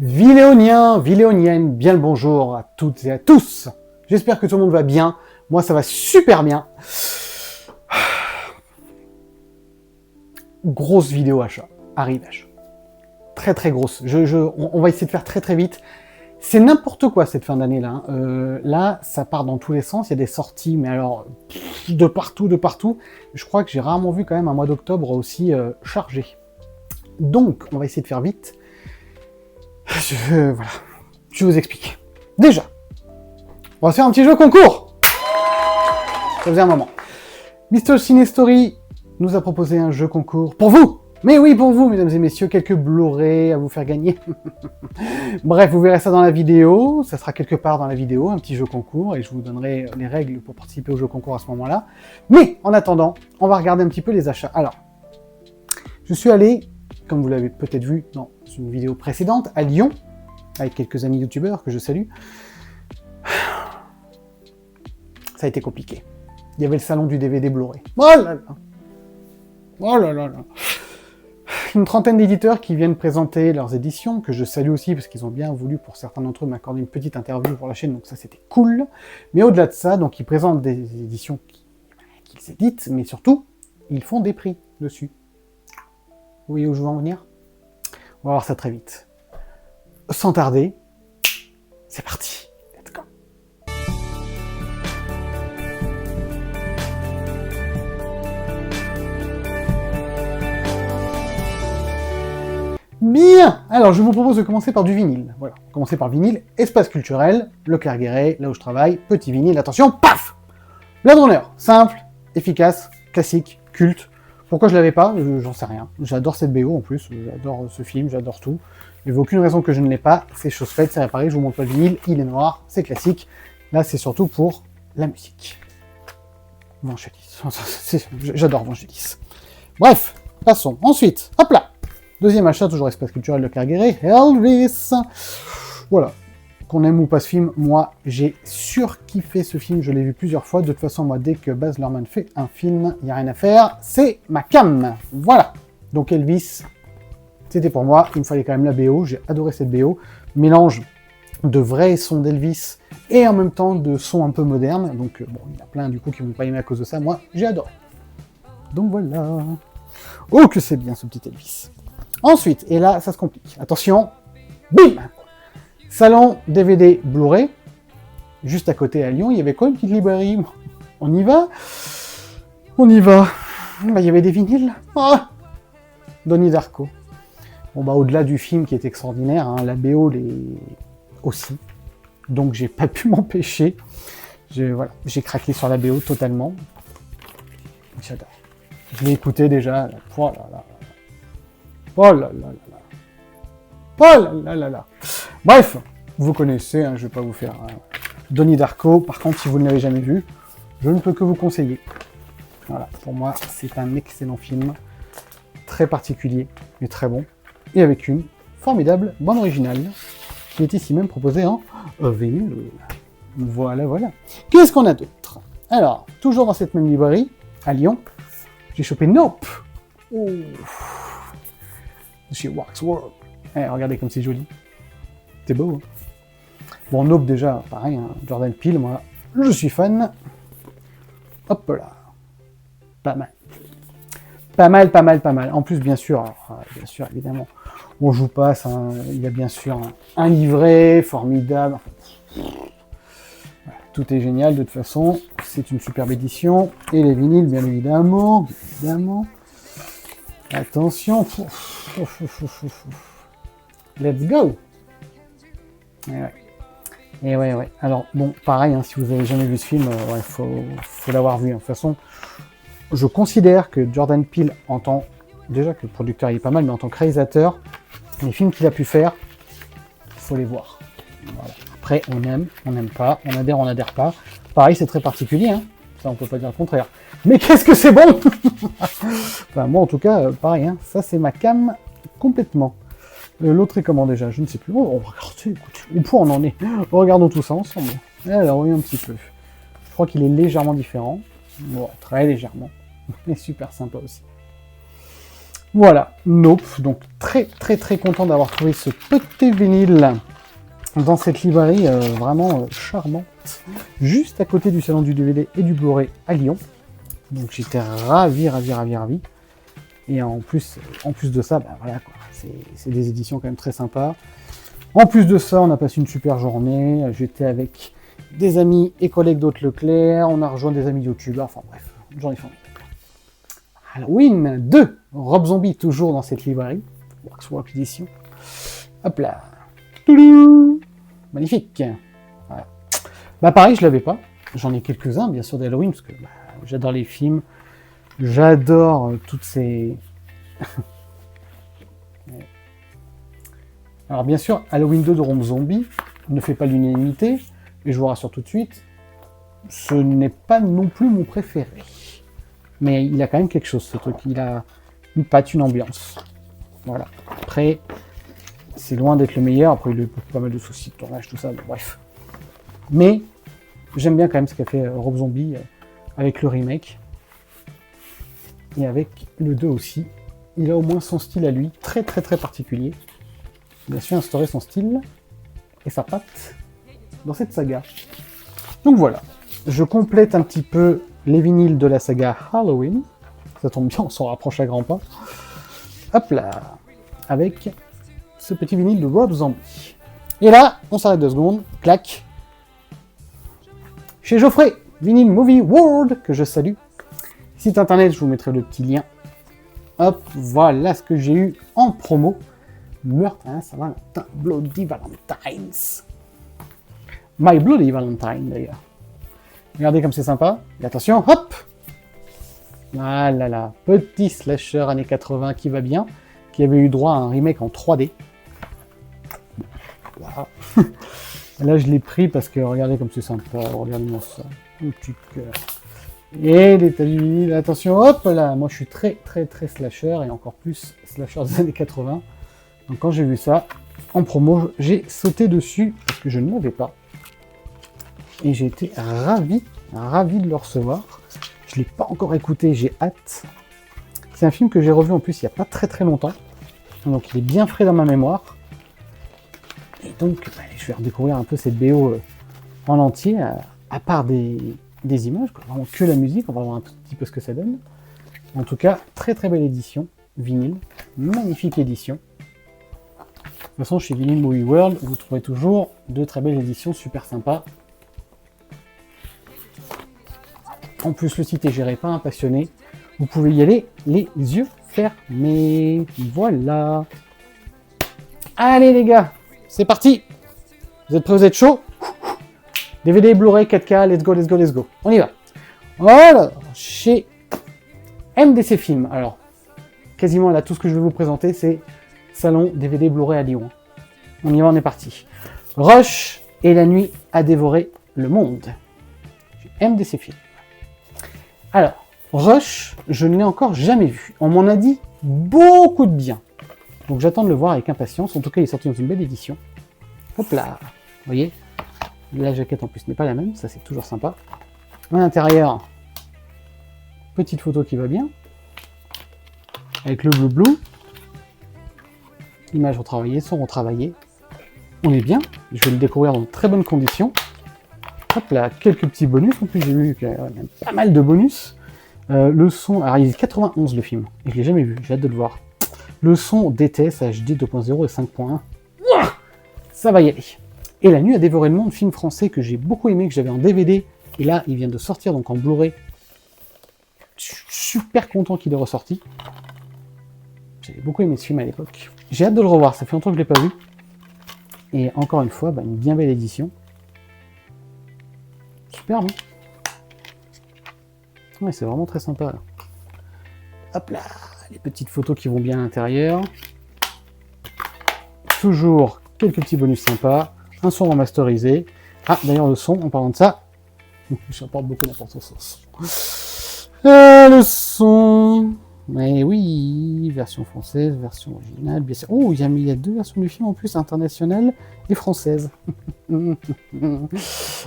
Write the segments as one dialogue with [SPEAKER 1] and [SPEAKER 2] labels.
[SPEAKER 1] Viléoniens, Viléoniennes, bien le bonjour à toutes et à tous. J'espère que tout le monde va bien. Moi, ça va super bien. Grosse vidéo achat, arrivage. Très très grosse. On va essayer de faire très très vite. C'est n'importe quoi cette fin d'année là. Là, ça part dans tous les sens. Il y a des sorties, mais alors de partout, de partout. Je crois que j'ai rarement vu quand même un mois d'octobre aussi chargé. Donc, on va essayer de faire vite. Voilà, je vous explique. Déjà, on va se faire un petit jeu concours. Ça faisait un moment. Mr. Cine Story nous a proposé un jeu concours pour vous. Mais oui, pour vous, mesdames et messieurs, quelques Blu-ray à vous faire gagner. Bref, vous verrez ça dans la vidéo. Ça sera quelque part dans la vidéo, un petit jeu concours, et je vous donnerai les règles pour participer au jeu concours à ce moment-là. Mais, en attendant, on va regarder un petit peu les achats. Alors, je suis allé, comme vous l'avez peut-être vu dans une vidéo précédente, à Lyon, avec quelques amis youtubeurs que je salue. Ça a été compliqué. Il y avait le salon du DVD Blu-ray. Oh là là! Oh là là là! Une trentaine d'éditeurs qui viennent présenter leurs éditions, que je salue aussi parce qu'ils ont bien voulu, pour certains d'entre eux, m'accorder une petite interview pour la chaîne, donc ça c'était cool. Mais au-delà de ça, donc ils présentent des éditions qu'ils éditent, mais surtout, ils font des prix dessus. Vous voyez où je veux en venir? On va voir ça très vite. Sans tarder, c'est parti. Let's go. Bien. Alors, je vous propose de commencer par du vinyle. Voilà, commencer par vinyle, espace culturel, Le Clerc-Guéret, là où je travaille, petit vinyle, attention, paf! Blade Runner, simple, efficace, classique, culte. Pourquoi je l'avais pas? J'en sais rien. J'adore cette BO en plus, j'adore ce film, j'adore tout. Il n'y a aucune raison que je ne l'ai pas, c'est chose faite, c'est réparé, je vous montre pas le vinyle, il est noir, c'est classique. Là, c'est surtout pour la musique. Vangelis, j'adore Vangelis. Bref, passons. Ensuite, hop là! Deuxième achat, toujours espace culturel de Clerc-Guéret, Elvis. Voilà. Qu'on aime ou pas ce film, moi, j'ai surkiffé ce film, je l'ai vu plusieurs fois. De toute façon, moi, dès que Baz Luhrmann fait un film, il n'y a rien à faire, c'est ma cam. Voilà. Donc Elvis, c'était pour moi, il me fallait quand même la BO, j'ai adoré cette BO. Mélange de vrais sons d'Elvis et en même temps de sons un peu modernes. Donc, bon, il y en a plein du coup qui vont pas aimer à cause de ça, moi, j'ai adoré. Donc voilà. Oh, que c'est bien ce petit Elvis. Ensuite, et là, ça se complique. Attention, bim! Salon DVD Blu-ray, juste à côté à Lyon, il y avait quoi, une petite librairie? On y va? On y va. Bah, il y avait des vinyles. Ah, Donnie Darko. Bon, bah, au-delà du film qui est extraordinaire, hein, la BO l'est aussi. Donc, j'ai pas pu m'empêcher. Voilà, j'ai craqué sur la BO totalement. J'adore. Je l'ai écouté déjà. Oh là là. Oh là là là là. Oh là là là là. Bref, vous connaissez, hein, je vais pas vous faire Donnie Darko. Par contre, si vous ne l'avez jamais vu, je ne peux que vous conseiller. Voilà, pour moi, c'est un excellent film, très particulier, mais très bon, et avec une formidable bande originale, qui est ici même proposée en vinyle. Voilà, voilà. Qu'est-ce qu'on a d'autre? Alors, toujours dans cette même librairie, à Lyon, j'ai chopé Nope. Oh. Chez Waxworld. Eh, regardez comme c'est joli. C'est beau, hein. Bon, Nope, déjà, pareil, hein, Jordan Peele, moi, je suis fan. Hop là. Pas mal. Pas mal, pas mal, pas mal. En plus, bien sûr, évidemment, on joue pas, il y a bien sûr un livret formidable. Voilà, tout est génial, de toute façon. C'est une superbe édition. Et les vinyles, bien évidemment. Attention. Let's go. Et ouais. Alors, bon, pareil, hein, si vous avez jamais vu ce film, faut l'avoir vu. Hein. De toute façon, je considère que Jordan Peele, déjà que le producteur il est pas mal, mais en tant que réalisateur, les films qu'il a pu faire, faut les voir. Voilà. Après, on aime, on n'aime pas, on adhère pas. Pareil, c'est très particulier, hein. Ça, on peut pas dire le contraire. Mais qu'est-ce que c'est bon. Enfin, moi, en tout cas, pareil, hein. Ça, c'est ma cam complètement. L'autre est comment déjà? Je ne sais plus. Oh, regardez, écoutez, où point on en est? Regardons tout ça ensemble. Alors, voyons un petit peu. Je crois qu'il est légèrement différent. Bon, très légèrement. Mais super sympa aussi. Voilà, Nope. Donc très très très content d'avoir trouvé ce petit vinyle dans cette librairie vraiment charmante, juste à côté du salon du DVD et du Blu-ray à Lyon. Donc j'étais ravi. Et en plus de ça, bah voilà quoi, c'est des éditions quand même très sympas. En plus de ça, on a passé une super journée. J'étais avec des amis et collègues d'Hôte Leclerc, on a rejoint des amis youtubeurs, enfin bref, une journée formidable. Halloween 2, Rob Zombie, toujours dans cette librairie. Waxwork Edition. Hop là. Toulou, magnifique. Voilà. Bah pareil, je l'avais pas. J'en ai quelques-uns, bien sûr, d'Halloween, parce que bah, j'adore les films. J'adore toutes ces... Alors bien sûr, Halloween 2 de Rob Zombie ne fait pas l'unanimité, et je vous rassure tout de suite, ce n'est pas non plus mon préféré. Mais il a quand même quelque chose, ce truc. Il a une patte, une ambiance. Voilà. Après, c'est loin d'être le meilleur. Après, il a eu pas mal de soucis de tournage, tout ça. Bref. Mais, j'aime bien quand même ce qu'a fait Rob Zombie avec le remake. Et avec le 2 aussi. Il a au moins son style à lui, très très très particulier. Il a su instaurer son style et sa patte dans cette saga. Donc voilà. Je complète un petit peu les vinyles de la saga Halloween. Ça tombe bien, on s'en rapproche à grands pas. Hop là. Avec ce petit vinyle de Rob Zombie. Et là, on s'arrête 2 secondes. Clac. Chez Geoffrey, Vinyl Movie World, que je salue. Site internet, je vous mettrai le petit lien. Hop, voilà ce que j'ai eu en promo. Meurtre à Saint-Valentin, Bloody Valentine's. My Bloody Valentine, d'ailleurs. Regardez comme c'est sympa. Et attention, hop! Ah là là, petit slasher années 80 qui va bien, qui avait eu droit à un remake en 3D. Voilà. Là, je l'ai pris parce que regardez comme c'est sympa. Regardez-moi ça. Un petit cœur. Et les États-Unis, attention, hop là! Moi, je suis très très très slasher et encore plus slasher des années 80. Donc, quand j'ai vu ça en promo, j'ai sauté dessus parce que je ne l'avais pas. Et j'ai été ravi de le recevoir. Je ne l'ai pas encore écouté, j'ai hâte. C'est un film que j'ai revu en plus il n'y a pas très très longtemps. Donc il est bien frais dans ma mémoire. Et donc bah, je vais redécouvrir un peu cette BO en entier, à part des images, quoi. Vraiment que la musique, on va voir un petit peu ce que ça donne. En tout cas, très très belle édition, vinyle, magnifique édition. De toute façon, chez Vinyl Movie World, vous trouverez toujours de très belles éditions, super sympas. En plus, le site est géré par un passionné. Vous pouvez y aller les yeux fermés. Voilà. Allez les gars, c'est parti. Vous êtes prêts, vous êtes chauds? DVD, Blu-ray, 4K, let's go, let's go, let's go. On y va. Voilà, chez MDC Film. Alors, quasiment là, tout ce que je vais vous présenter, c'est Salon DVD Blu-ray à Lyon. On y va, on est parti. Rush et la nuit a dévoré le monde. Chez MDC Film. Alors, Rush, je ne l'ai encore jamais vu. On m'en a dit beaucoup de bien. Donc j'attends de le voir avec impatience. En tout cas, il est sorti dans une belle édition. Hop là. Vous voyez, la jaquette en plus n'est pas la même. Ça, c'est toujours sympa. À l'intérieur, petite photo qui va bien. Avec le bleu. Images retravaillées, son retravaillé. On est bien. Je vais le découvrir dans de très bonnes conditions. Hop là, quelques petits bonus. En plus, j'ai vu qu'il y a pas mal de bonus. Le son, alors il est 91 le film, et je l'ai jamais vu, j'ai hâte de le voir. Le son DTS HD 2.0 et 5.1. Ça va y aller. Et La nuit a dévoré le monde, film français que j'ai beaucoup aimé, que j'avais en DVD, et là il vient de sortir donc en Blu-ray. Je suis super content qu'il est ressorti. J'avais beaucoup aimé ce film à l'époque. J'ai hâte de le revoir, ça fait longtemps que je l'ai pas vu. Et encore une fois, bah, une bien belle édition. Super, non? Ouais, c'est vraiment très sympa. Là. Hop là, les petites photos qui vont bien à l'intérieur. Toujours quelques petits bonus sympas. Un son remasterisé. Ah, d'ailleurs, le son, en parlant de ça, j'apporte beaucoup d'importance au son. Le son... Mais oui, version française, version originale, bien sûr. Oh, il y a 2 versions du film en plus, internationale et française.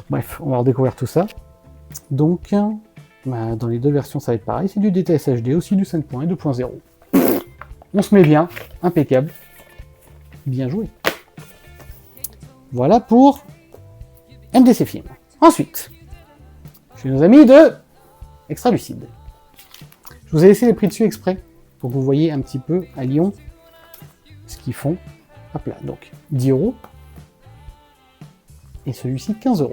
[SPEAKER 1] Bref, on va redécouvrir tout ça. Donc... Bah, dans les 2 versions, ça va être pareil. C'est du DTS HD, aussi du 5.1 et 2.0. On se met bien, impeccable. Bien joué. Voilà pour MDC Film. Ensuite, chez nos amis de Extra Lucide. Je vous ai laissé les prix dessus exprès, pour que vous voyez un petit peu à Lyon ce qu'ils font. Hop là, donc 10 €. Et celui-ci 15 €.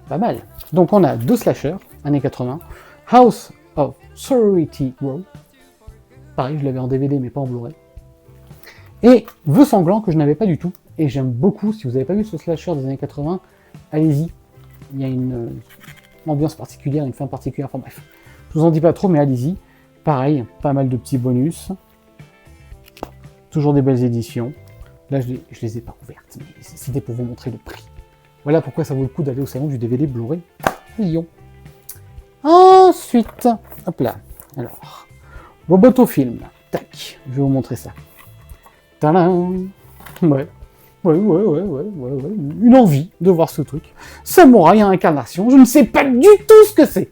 [SPEAKER 1] Pas mal. Donc on a 2 slashers, années 80. House of Sorority Row. Pareil, je l'avais en DVD mais pas en Blu-ray. Et Vœux sanglants que je n'avais pas du tout. Et j'aime beaucoup, si vous n'avez pas vu ce slasher des années 80, allez-y. Il y a une ambiance particulière, une fin particulière, enfin bref. Je vous en dis pas trop, mais allez-y. Pareil, pas mal de petits bonus. Toujours des belles éditions. Là, je les ai pas ouvertes, mais c'était pour vous montrer le prix. Voilà pourquoi ça vaut le coup d'aller au salon du DVD Blu-ray Lyon. Ensuite, hop là. Alors, Robotofilm. Tac, je vais vous montrer ça. Tadam. Ouais. Une envie de voir ce truc. Samouraï à incarnation, je ne sais pas du tout ce que c'est.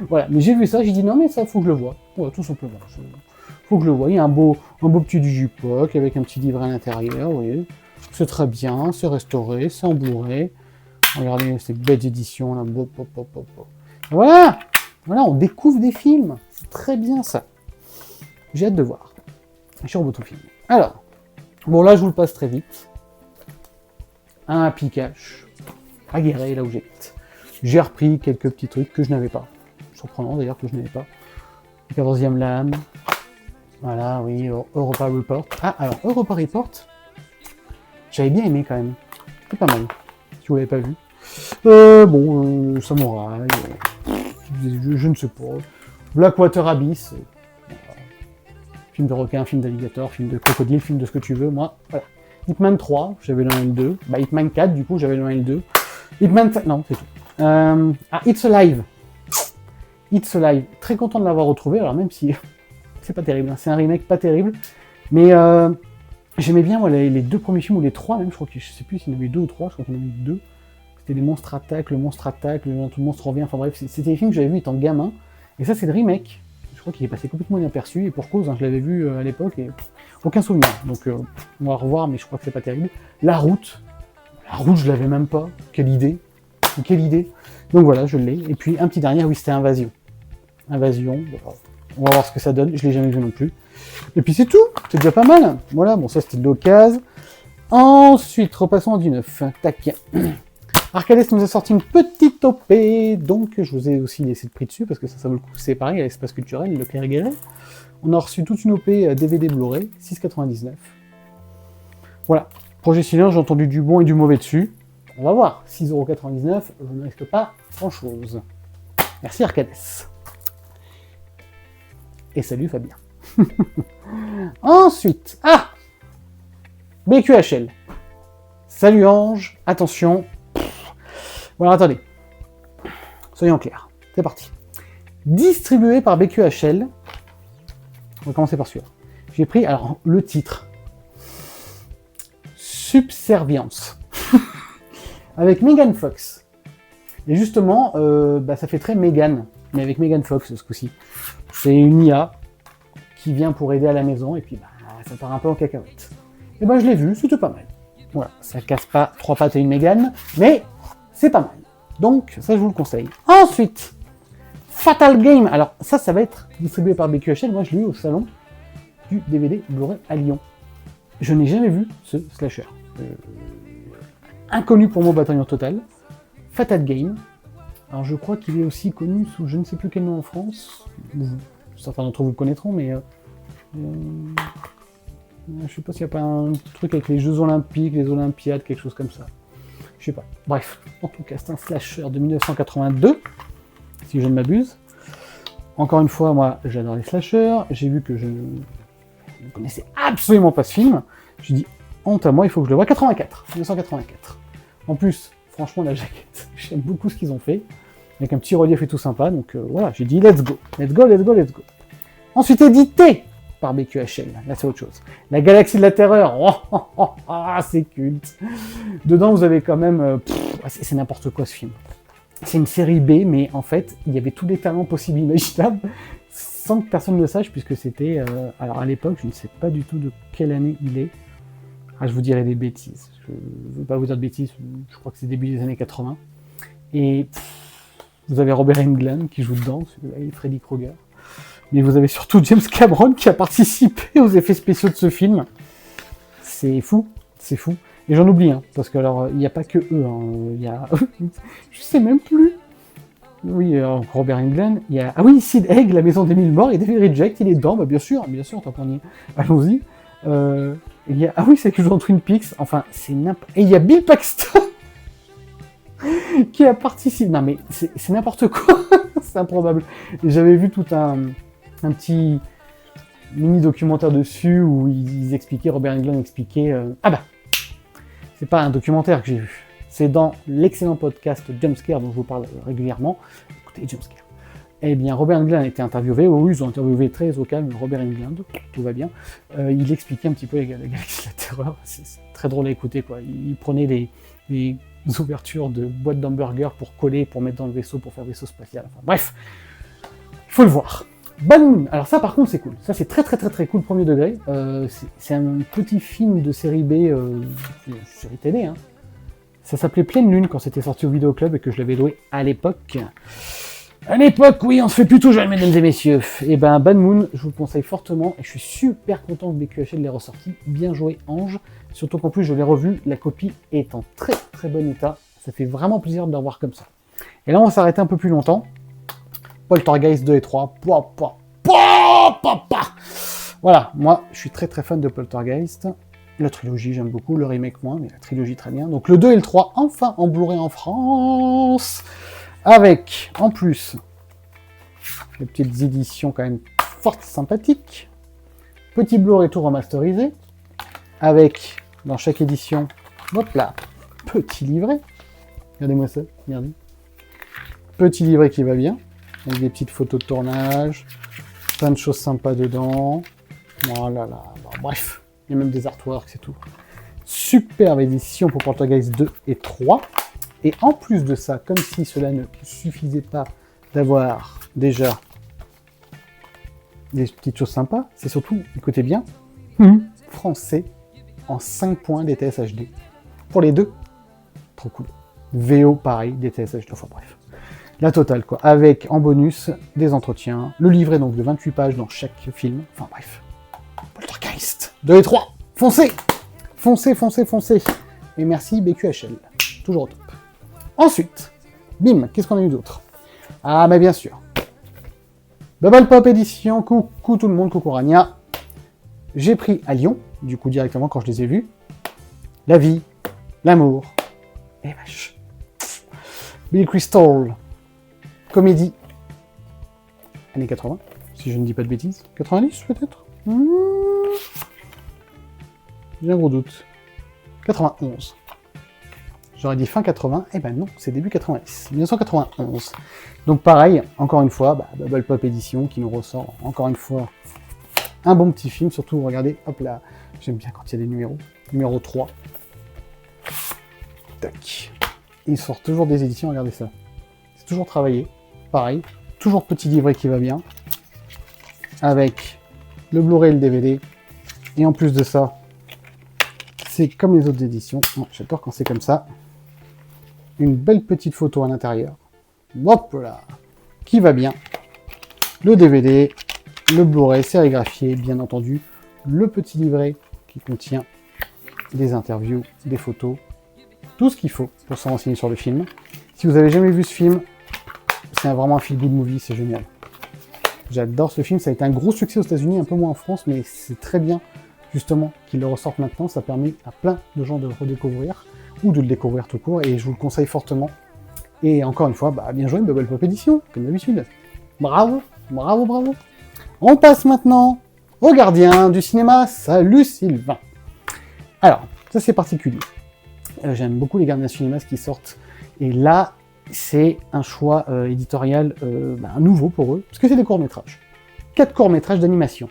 [SPEAKER 1] Voilà, mais j'ai vu ça, j'ai dit non mais ça, faut que je le voie. Ouais, tout simplement. Faut que je le voie. Il y a un beau petit Digipoc avec un petit livret à l'intérieur, vous voyez. C'est très bien, c'est restauré, c'est en Blu-ray. Regardez ces belles éditions là. Voilà, on découvre des films. C'est très bien ça. J'ai hâte de voir. Sur Robotofilm. Alors, bon là je vous le passe très vite. Un Happy Cash. À Guéret, là où j'habite. J'ai repris quelques petits trucs que je n'avais pas. Surprenant d'ailleurs que je n'avais pas. 14e lame. Voilà, oui, Europa Report. Ah, alors, Europa Report, j'avais bien aimé quand même. C'est pas mal, si vous l'avez pas vu. Samouraï, je ne sais pas. Blackwater Abyss. Film de requin, film d'alligator, film de crocodile, film de ce que tu veux, moi, voilà. Hitman 3, j'avais le 1 et le 2. Bah, Hitman 4, du coup, j'avais le 1 et le 2. Hitman 5, non, c'est tout. It's Alive. It's Alive. Très content de l'avoir retrouvé, alors même si c'est pas terrible, hein. C'est un remake pas terrible. Mais j'aimais bien moi, les 2 premiers films, ou les 3 même, je sais plus s'il y en avait 2 ou 3, je crois qu'il y en avait 2. C'était les Monstres Attaquent, le Monstre Attaque, tout le monstre revient, enfin bref, c'était des films que j'avais vus étant gamin. Et ça, c'est le remake. Je crois qu'il est passé complètement inaperçu, et pour cause, hein, je l'avais vu à l'époque, et aucun souvenir. Donc, on va revoir, mais je crois que c'est pas terrible. La route, je l'avais même pas. Quelle idée. Quelle idée. Donc voilà, je l'ai. Et puis, un petit dernier, oui, c'était Invasion. Invasion, voilà. On va voir ce que ça donne, je l'ai jamais vu non plus. Et puis c'est tout, c'est déjà pas mal. Voilà, bon ça c'était de l'occasion. Ensuite, repassons en 19. Tac. Arcadès nous a sorti une petite OP, donc je vous ai aussi laissé le prix dessus, parce que ça vaut le coup, c'est pareil, à l'espace culturel, le Clair Guéret. On a reçu toute une OP DVD Blu-ray, 6,99. Voilà, Projet Silence, j'ai entendu du bon et du mauvais dessus. On va voir, 6,99 €, je ne risque pas grand-chose. Merci Arcadès. Et salut Fabien. Ensuite, BQHL. Salut Ange, attention. Voilà, attendez. Soyons clairs. C'est parti. Distribué par BQHL. On va commencer par celui-là. J'ai pris, alors, le titre. Subservience. Avec Megan Fox. Et justement, ça fait très Megan, mais avec Megan Fox ce coup-ci. C'est une IA qui vient pour aider à la maison, et puis ça part un peu en cacahuète. Et je l'ai vu, c'était pas mal. Voilà, ça casse pas 3 pattes et une Mégane, mais c'est pas mal. Donc, ça, je vous le conseille. Ensuite, Fatal Game. Alors, ça va être distribué par BQHL. Moi, je l'ai eu au salon du DVD Blu-ray à Lyon. Je n'ai jamais vu ce slasher. Inconnu pour moi, Bataillon Total. Fatal Game. Alors, je crois qu'il est aussi connu sous je ne sais plus quel nom en France. Certains d'entre vous le connaîtront, mais je sais pas s'il n'y a pas un truc avec les Jeux Olympiques, les Olympiades, quelque chose comme ça. Je sais pas. Bref, en tout cas, c'est un slasher de 1982, si je ne m'abuse. Encore une fois, moi, j'adore les slashers. J'ai vu que je ne connaissais absolument pas ce film. Je me dis, honte à moi, il faut que je le voie. 1984. En plus, franchement, la jaquette, j'aime beaucoup ce qu'ils ont fait. Avec un petit relief et tout sympa. Donc voilà, j'ai dit, let's go. Let's go, let's go, let's go. Ensuite, édité par BQHL. Là, c'est autre chose. La Galaxie de la Terreur. C'est culte. Dedans, vous avez quand même... c'est n'importe quoi, ce film. C'est une série B, mais en fait, il y avait tous les talents possibles et imaginables. sans que personne ne le sache, puisque c'était... alors à l'époque, je ne sais pas du tout de quelle année il est. Ah, je vous dirais des bêtises. Je ne veux pas vous dire de bêtises, je crois que c'est début des années 80. Et vous avez Robert Englund qui joue dedans, et Freddy Krueger. Mais vous avez surtout James Cameron qui a participé aux effets spéciaux de ce film. C'est fou, c'est fou. Et j'en oublie, hein, parce que alors il n'y a pas que eux. Hein. Il y a, je sais même plus. Oui, Robert Englund. Il y a, ah oui, Sid Haig, La Maison des Mille Morts, et David Reject, il est dedans. Bah bien sûr, tant qu'on y est. Allons-y. Il y a, ah oui, c'est que je joue dans Twin Peaks. Enfin, c'est n'importe. Et il y a Bill Paxton qui a participé. Non mais c'est n'importe quoi. C'est improbable. J'avais vu tout un petit mini documentaire dessus où ils expliquaient, Robert Englund expliquait... Ah bah, c'est pas un documentaire que j'ai vu, c'est dans l'excellent podcast Jumpscare dont je vous parle régulièrement. Écoutez, Jumpscare. Eh bien, Robert Englund a été interviewé, oui, ils ont interviewé très au calme Robert Englund, tout va bien. Il expliquait un petit peu la galaxie de la terreur, c'est très drôle à écouter, quoi. Il prenait des ouvertures de boîtes d'hamburgers pour coller, pour mettre dans le vaisseau, pour faire vaisseau spatial, enfin bref, il faut le voir. Bad Moon, alors ça par contre c'est cool, ça c'est très cool, premier degré, c'est un petit film de série B, série télé, hein. Ça s'appelait Pleine Lune quand c'était sorti au vidéoclub et que je l'avais loué à l'époque. À l'époque, oui, on se fait plus tout jeune, mesdames et messieurs. Et ben Bad Moon, je vous le conseille fortement et je suis super content que BQHL l'ait ressorti, bien joué Ange, surtout qu'en plus je l'ai revu, la copie est en très bon état, ça fait vraiment plaisir de la revoir comme ça. Et là on va s'arrêter un peu plus longtemps. Poltergeist 2 et 3. Voilà, moi je suis très fan de Poltergeist. La trilogie j'aime beaucoup, le remake moins, mais la trilogie très bien. Donc le 2 et le 3, enfin en Blu-ray en France. Avec, en plus, les petites éditions quand même fort sympathiques. Petit Blu-ray tout remasterisé. Avec, dans chaque édition, hop là, petit livret. Regardez-moi ça, regardez. Petit livret qui va bien. Avec des petites photos de tournage, plein de choses sympas dedans. Voilà, là, bon, bref, il y a même des artworks, c'est tout. Superbe édition pour Poltergeist 2 et 3. Et en plus de ça, comme si cela ne suffisait pas d'avoir déjà des petites choses sympas, c'est surtout, écoutez bien, français en 5 points DTS HD. Pour les deux, trop cool. VO pareil, DTS HD, enfin bref. La totale, quoi, avec en bonus des entretiens, le livret donc de 28 pages dans chaque film, enfin bref. Poltergeist 2 et 3, foncez. Et merci BQHL, toujours au top. Ensuite, bim, qu'est-ce qu'on a eu d'autre? Ah, mais bien sûr. Bubble Pop édition, coucou tout le monde, coucou Rania. J'ai pris à Lyon, du coup directement quand je les ai vus, La vie, l'amour, et vache. Bill Crystal. Comédie. Années 80, si je ne dis pas de bêtises. 90 peut-être J'ai un gros doute. 91. J'aurais dit fin 80, et ben non, c'est début 90. 1991. Donc pareil, encore une fois, Bubble Pop Edition qui nous ressort encore une fois un bon petit film. Surtout, regardez, hop là, j'aime bien quand il y a des numéros. Numéro 3. Tac. Il sort toujours des éditions, regardez ça. C'est toujours travaillé. Pareil, toujours petit livret qui va bien, avec le Blu-ray et le DVD, et en plus de ça, c'est comme les autres éditions, j'adore quand c'est comme ça, une belle petite photo à l'intérieur, hop là, qui va bien, le DVD, le Blu-ray sérigraphié, bien entendu, le petit livret qui contient des interviews, des photos, tout ce qu'il faut pour s'en renseigner sur le film. Si vous avez jamais vu ce film, c'est vraiment un feel-good movie, c'est génial. J'adore ce film, ça a été un gros succès aux États-Unis, un peu moins en France, mais c'est très bien, justement, qu'il le ressorte maintenant. Ça permet à plein de gens de le redécouvrir, ou de le découvrir tout court, et je vous le conseille fortement. Et encore une fois, bien joué, Bubble Pop Edition, comme d'habitude. Bravo. On passe maintenant au gardien du cinéma. Salut Sylvain. Alors, ça c'est particulier. J'aime beaucoup les gardiens du cinéma qui sortent, et là, c'est un choix éditorial nouveau pour eux, parce que c'est des courts-métrages. 4 courts-métrages d'animation.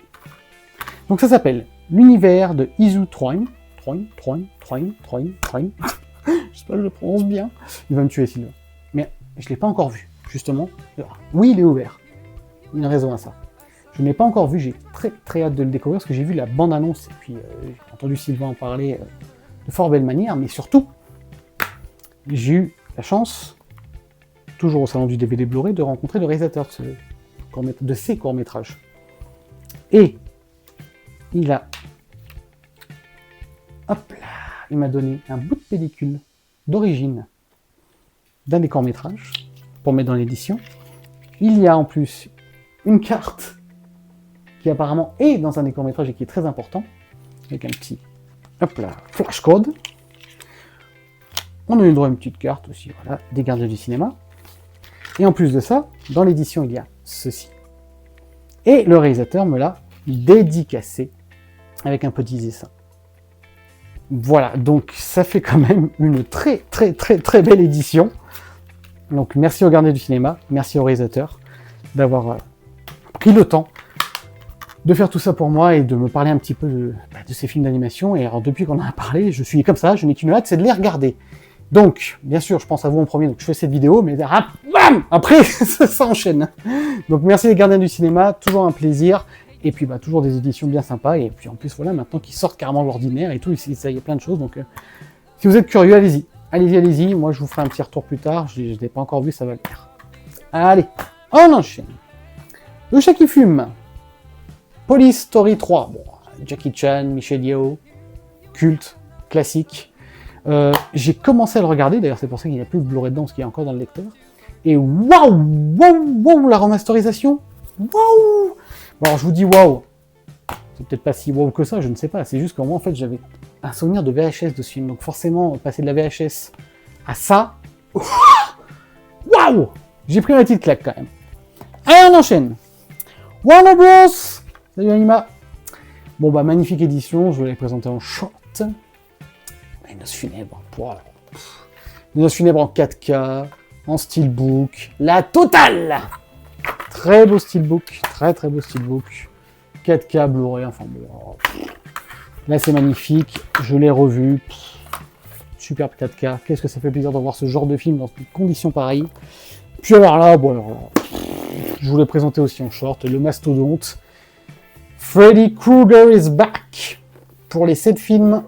[SPEAKER 1] Donc ça s'appelle L'univers de Izu Troim. Je sais pas si je le prononce bien. Il va me tuer, Sylvain. Mais je l'ai pas encore vu, justement. Oui, il est ouvert. Il y a une raison à ça. Je n'ai pas encore vu, j'ai très hâte de le découvrir, parce que j'ai vu la bande-annonce, et puis j'ai entendu Sylvain en parler de fort belle manière, mais surtout, j'ai eu la chance, toujours au salon du DVD Blu-ray, de rencontrer le réalisateur de ces courts-métrages. Et il a... Hop là, il m'a donné un bout de pellicule d'origine d'un des courts-métrages pour mettre dans l'édition. Il y a en plus une carte qui apparemment est dans un des courts-métrages et qui est très important, avec un petit, hop là, flashcode. On a eu le droit à une petite carte aussi, voilà, des gardiens du cinéma. Et en plus de ça, dans l'édition, il y a ceci. Et le réalisateur me l'a dédicacé avec un petit dessin. Voilà, donc ça fait quand même une très belle édition. Donc merci aux gardiens du cinéma, merci au réalisateur d'avoir pris le temps de faire tout ça pour moi et de me parler un petit peu de ces films d'animation. Et alors depuis qu'on en a parlé, je suis comme ça, je n'ai qu'une hâte, c'est de les regarder. Donc, bien sûr, je pense à vous en premier, donc je fais cette vidéo, mais après, ça s'enchaîne. Donc merci les gardiens du cinéma, toujours un plaisir. Et puis toujours des éditions bien sympas. Et puis en plus, voilà, maintenant qu'ils sortent carrément l'ordinaire et tout, il y a plein de choses. Donc si vous êtes curieux, allez-y. Allez-y. Moi, je vous ferai un petit retour plus tard. Je ne l'ai pas encore vu, ça va le faire. Allez, on enchaîne. Le chat qui fume. Police Story 3. Bon, Jackie Chan, Michelle Yeoh, culte, classique. J'ai commencé à le regarder, d'ailleurs c'est pour ça qu'il n'y a plus le Blu-ray dedans, parce qu'il est encore dans le lecteur. Et waouh, la remasterisation. Waouh. Bon, alors je vous dis waouh. C'est peut-être pas si waouh que ça, je ne sais pas. C'est juste que moi, en fait, j'avais un souvenir de VHS de ce film. Donc forcément, passer de la VHS à ça, waouh. J'ai pris ma petite claque quand même. Allez, on enchaîne. Warner Bros. Salut Anima. Bon magnifique édition, je vais les présenter en short. Les Noces funèbres. Les Noces funèbres en 4K, en steelbook, la totale. Très beau steelbook, très beau steelbook. 4K, Blu-ray, enfin bon. Là c'est magnifique, je l'ai revu. Superbe 4K, qu'est-ce que ça fait plaisir de voir ce genre de film dans des conditions pareilles. Puis alors là, je vous l'ai présenté aussi en short, le mastodonte. Freddy Krueger is back. Pour les 7 films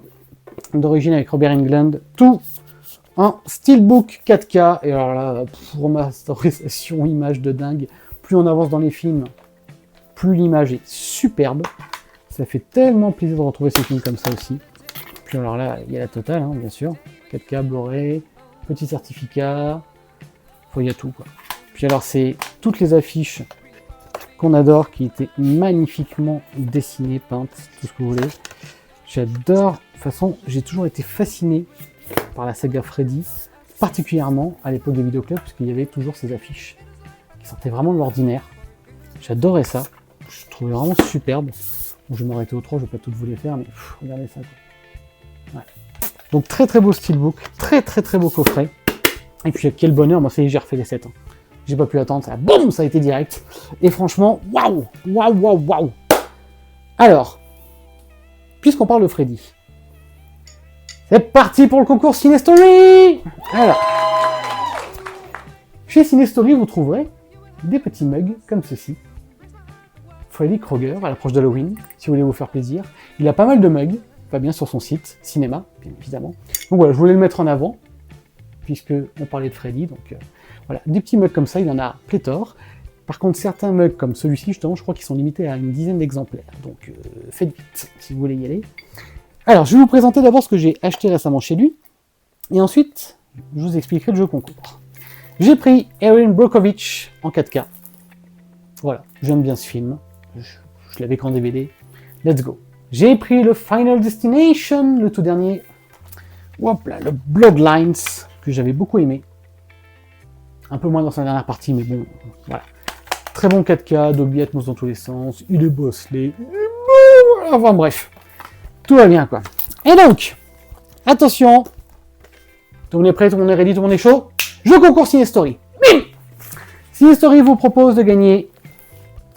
[SPEAKER 1] d'origine avec Robert Englund, tout en steelbook 4K. Et alors là, remasterisation, image de dingue. Plus on avance dans les films, plus l'image est superbe. Ça fait tellement plaisir de retrouver ces films comme ça aussi. Puis alors là, il y a la totale, hein, bien sûr. 4K, Blu-ray, petit certificat. Il y a tout, quoi. Puis alors, c'est toutes les affiches qu'on adore, qui étaient magnifiquement dessinées, peintes, tout ce que vous voulez. J'adore. De toute façon, j'ai toujours été fasciné par la saga Freddy, particulièrement à l'époque des vidéoclubs, parce qu'il y avait toujours ces affiches qui sortaient vraiment de l'ordinaire. J'adorais ça. Je trouvais vraiment superbe. Bon, je vais m'arrêter au 3, je vais pas toutes vous les faire, mais regardez ça, quoi. Ouais. Donc très beau steelbook, très beau coffret. Et puis quel bonheur, moi ça y est, j'ai refait les 7 ans. J'ai pas pu attendre, ça, boum, ça a été direct. Et franchement, waouh. Alors, puisqu'on parle de Freddy, c'est parti pour le concours Cinestory. Alors, chez Cinestory, vous trouverez des petits mugs comme ceci. Freddy Krueger à l'approche d'Halloween, si vous voulez vous faire plaisir. Il a pas mal de mugs, pas bien sur son site, cinéma, bien évidemment. Donc voilà, je voulais le mettre en avant, puisque on parlait de Freddy, donc voilà, des petits mugs comme ça, il y en a pléthore. Par contre, certains mugs comme celui-ci, justement, je crois qu'ils sont limités à une dizaine d'exemplaires, donc faites vite si vous voulez y aller. Alors, je vais vous présenter d'abord ce que j'ai acheté récemment chez lui, et ensuite, je vous expliquerai le jeu concours. J'ai pris Erin Brockovich en 4K. Voilà, j'aime bien ce film, je l'avais qu'en DVD, let's go. J'ai pris le Final Destination, le tout dernier, hop là, le Bloodlines, que j'avais beaucoup aimé. Un peu moins dans sa dernière partie, mais bon, voilà. Très bon 4K, Dolby Atmos dans tous les sens, il est bosselé, enfin bref, tout va bien quoi. Et donc, attention, tout le monde est prêt, tout le monde est ready, tout le monde est chaud, jeu concours Cinestory. Bim. Cinestory vous propose de gagner